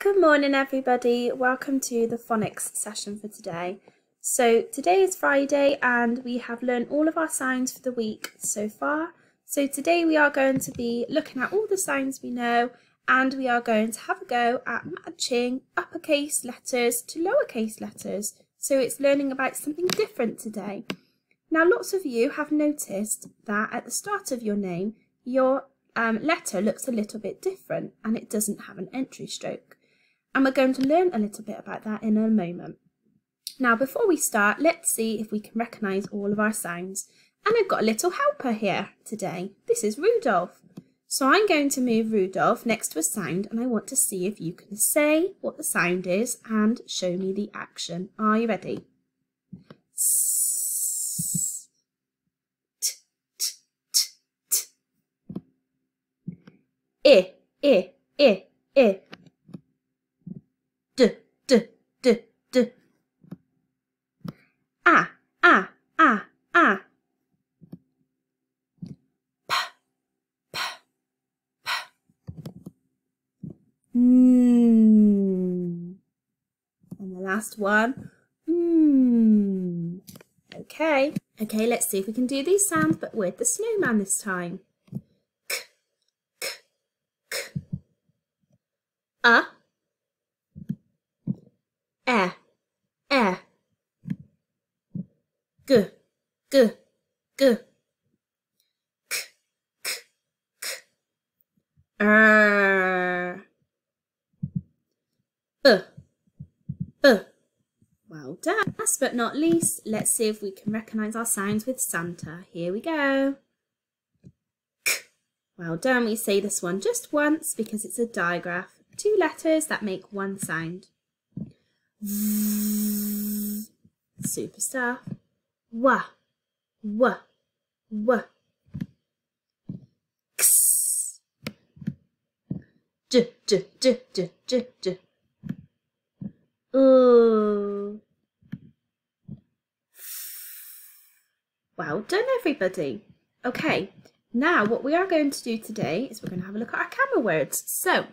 Good morning everybody, welcome to the phonics session for today. So today is Friday and we have learned all of our sounds for the week so far. So today we are going to be looking at all the sounds we know and we are going to have a go at matching uppercase letters to lowercase letters. So it's learning about something different today. Now lots of you have noticed that at the start of your name your letter looks a little bit different and it doesn't have an entry stroke. And we're going to learn a little bit about that in a moment. Now before we start, let's see if we can recognise all of our sounds. And I've got a little helper here today. This is Rudolph. So I'm going to move Rudolph next to a sound and I want to see if you can say what the sound is and show me the action. Are you ready? S, t, t, t, t. I. D, d, d, d. A. P, p, p. And the last one. Okay, let's see if we can do these sounds, but with the snowman this time. K, k, k. A. G, g, g. K, k, k. B, b. Well done. Last but not least, let's see if we can recognise our sounds with Santa. Here we go. K. Well done. We say this one just once because it's a digraph. 2 letters that make one sound. V. Super stuff. Wa, wa, wa. X. J, j, j, j, j, j. Ooh. Well done everybody. Okay, now what we are going to do today is we're going to have a look at our camera words. So,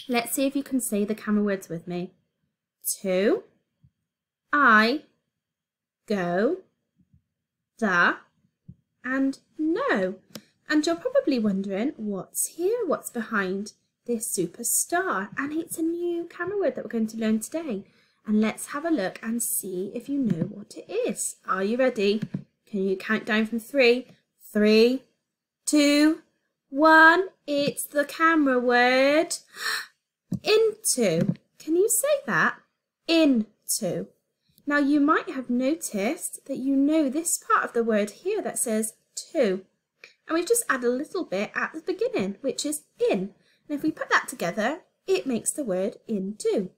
let's see if you can say the camera words with me. 2, I, go, the, and no. And you're probably wondering what's here, what's behind this super star, and it's a new camera word that we're going to learn today. And let's have a look and see if you know what it is. Are you ready? Can you count down from 3? 3, 2, 1. It's the camera word into. Can you say that? Into. Now you might have noticed that you know this part of the word here that says to. And we've just added a little bit at the beginning, which is in. And if we put that together, it makes the word into.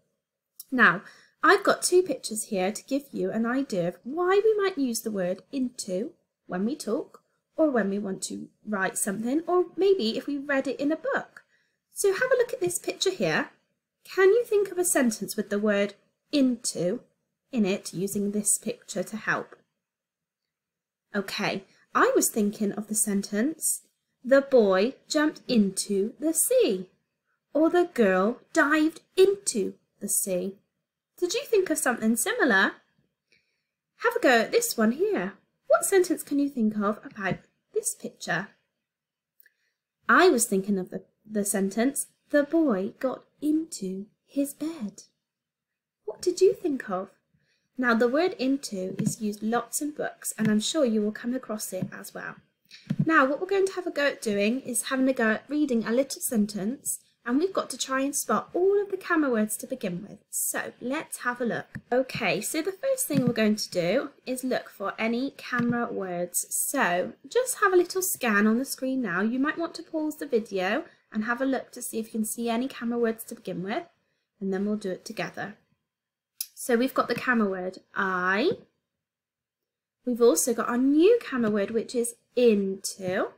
Now, I've got 2 pictures here to give you an idea of why we might use the word into when we talk, or when we want to write something, or maybe if we read it in a book. So have a look at this picture here. Can you think of a sentence with the word into in it using this picture to help? Okay, I was thinking of the sentence, the boy jumped into the sea, or the girl dived into the sea. Did you think of something similar? Have a go at this one here. What sentence can you think of about this picture? I was thinking of the sentence, the boy got into his bed. What did you think of? Now the word into is used lots in books and I'm sure you will come across it as well. Now what we're going to have a go at doing is having a go at reading a little sentence, and we've got to try and spot all of the camera words to begin with. So let's have a look. Okay, so the first thing we're going to do is look for any camera words. So just have a little scan on the screen now. You might want to pause the video and have a look to see if you can see any camera words to begin with, and then we'll do it together. So we've got the camera word I. We've also got our new camera word, which is into.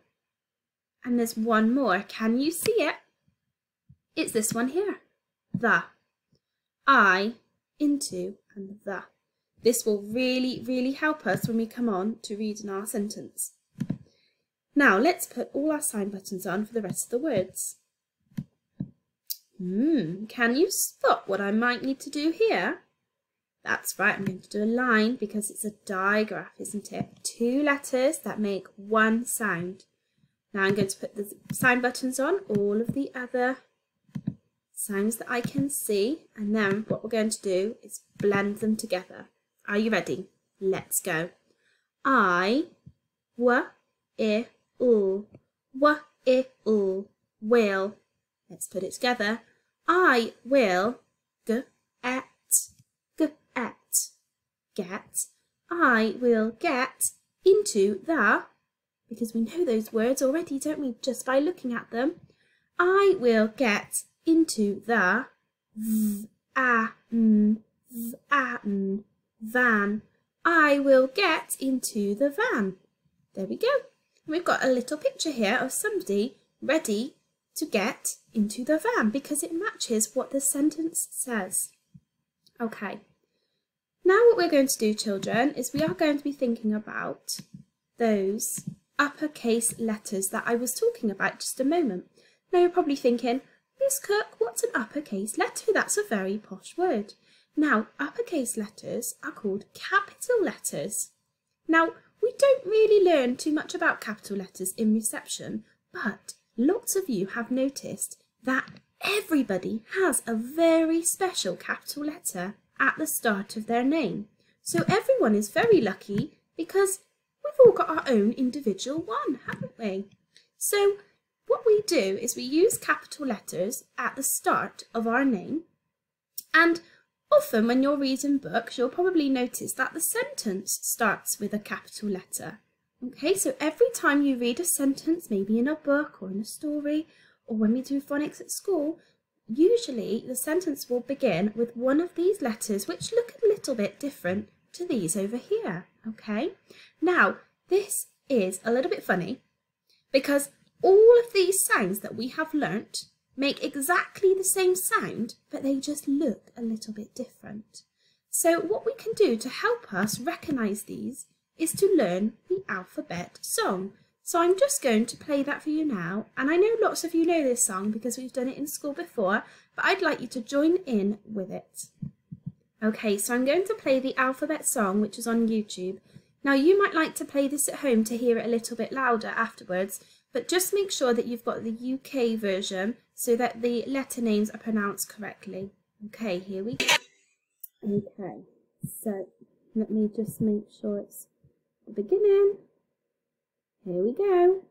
And there's one more. Can you see it? It's this one here. The. I, into, and the. This will really help us when we come on to reading our sentence. Now let's put all our sign buttons on for the rest of the words. Can you spot what I might need to do here? That's right, I'm going to do a line because it's a digraph, isn't it? 2 letters that make one sound. Now I'm going to put the sound buttons on all of the other sounds that I can see, and then what we're going to do is blend them together. Are you ready? Let's go. I, w, I, will, will. Let's put it together. I will, g, at, get. I will get into the, because we know those words already, don't we, just by looking at them. I will get into the van. I will get into the van. There we go. We've got a little picture here of somebody ready to get into the van because it matches what the sentence says. Okay. Now what we're going to do, children, is we are going to be thinking about those uppercase letters that I was talking about just a moment. Now you're probably thinking, Miss Cook, what's an uppercase letter? That's a very posh word. Now, uppercase letters are called capital letters. Now, we don't really learn too much about capital letters in reception, but lots of you have noticed that everybody has a very special capital letter at the start of their name. So everyone is very lucky because we've all got our own individual one, haven't we? So what we do is we use capital letters at the start of our name, and often when you're reading books you'll probably notice that the sentence starts with a capital letter. Okay, so every time you read a sentence, maybe in a book or in a story, or when we do phonics at school, usually the sentence will begin with one of these letters which look a little bit different to these over here. Okay, now this is a little bit funny because all of these sounds that we have learnt make exactly the same sound, but they just look a little bit different. So what we can do to help us recognise these is to learn the alphabet song. So I'm just going to play that for you now, and I know lots of you know this song because we've done it in school before, but I'd like you to join in with it. Okay, so I'm going to play the alphabet song, which is on YouTube. Now you might like to play this at home to hear it a little bit louder afterwards, but just make sure that you've got the UK version so that the letter names are pronounced correctly. Okay, here we go. Okay, so let me just make sure it's the beginning. Here we go.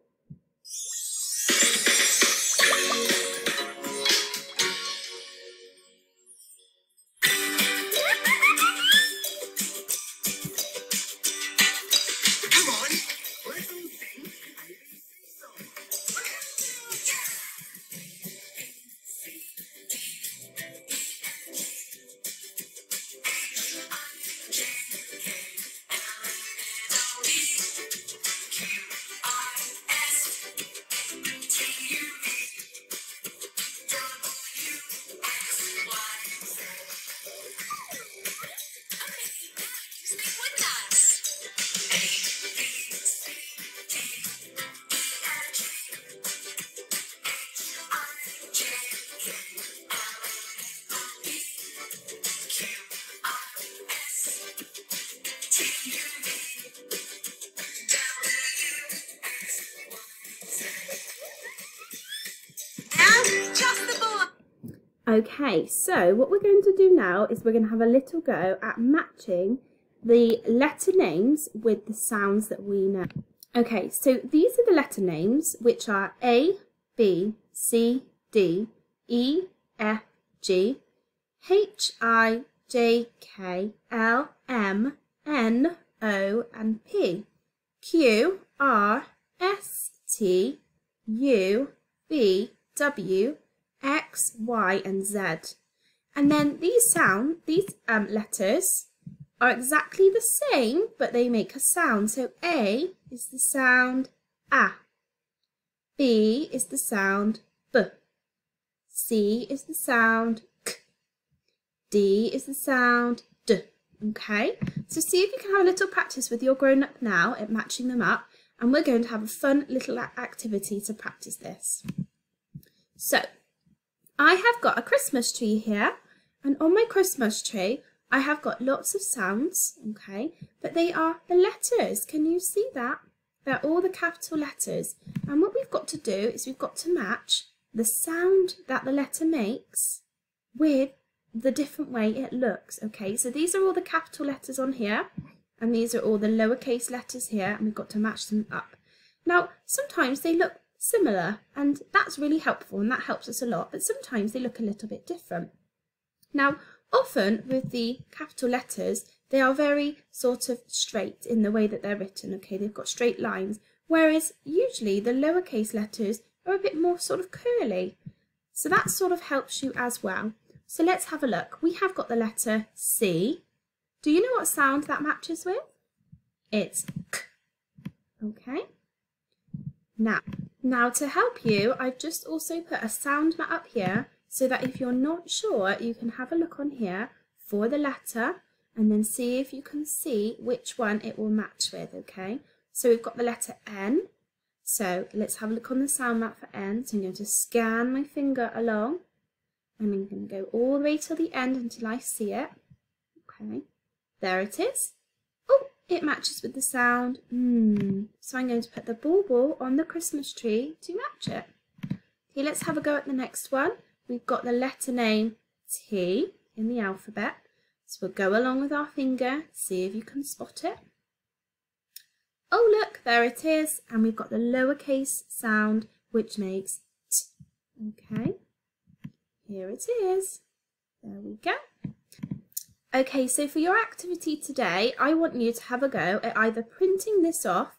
Okay, so what we're going to do now is we're going to have a little go at matching the letter names with the sounds that we know. Okay, so these are the letter names, which are A, B, C, D, E, F, G, H, I, J, K, L, M, N, O, and P, Q, R, S, T, U, V, W, X, Y, and Z. And then these letters are exactly the same, but they make a sound. So A is the sound A, B is the sound B, C is the sound K, D is the sound D. Okay, so see if you can have a little practice with your grown-up now at matching them up, and we're going to have a fun little activity to practice this. So I have got a Christmas tree here, and on my Christmas tree I have got lots of sounds, okay, but they are the letters. Can you see that? They're all the capital letters, and what we've got to do is we've got to match the sound that the letter makes with the different way it looks, okay? So these are all the capital letters on here, and these are all the lowercase letters here, and we've got to match them up. Now, sometimes they look similar, and that's really helpful, and that helps us a lot, but sometimes they look a little bit different. Now, often with the capital letters, they are very sort of straight in the way that they're written, okay? They've got straight lines, whereas usually the lowercase letters are a bit more sort of curly. So that sort of helps you as well. So let's have a look. We have got the letter C. Do you know what sound that matches with? It's K. Okay. Now to help you, I've just also put a sound mat up here so that if you're not sure, you can have a look on here for the letter and then see if you can see which one it will match with, okay? So we've got the letter N. So let's have a look on the sound mat for N. So I'm going to scan my finger along and I'm going to go all the way till the end until I see it. Okay, there it is. Oh, it matches with the sound. So I'm going to put the bauble on the Christmas tree to match it. Okay, let's have a go at the next one. We've got the letter name T in the alphabet. So we'll go along with our finger, see if you can spot it. Oh look, there it is, and we've got the lowercase sound which makes T. Okay, here it is. There we go. Okay, so for your activity today, I want you to have a go at either printing this off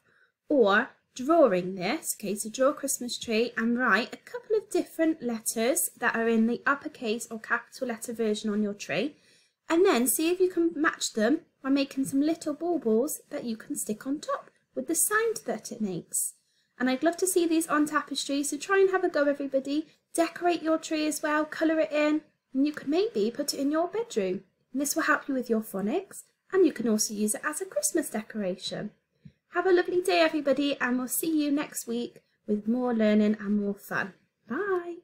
or drawing this. Okay, so draw a Christmas tree and write a couple of different letters that are in the uppercase or capital letter version on your tree, and then see if you can match them by making some little baubles that you can stick on top with the sound that it makes. And I'd love to see these on tapestry, so try and have a go, everybody. Decorate your tree as well, colour it in, and you could maybe put it in your bedroom. And this will help you with your phonics, and you can also use it as a Christmas decoration. Have a lovely day, everybody, and we'll see you next week with more learning and more fun. Bye!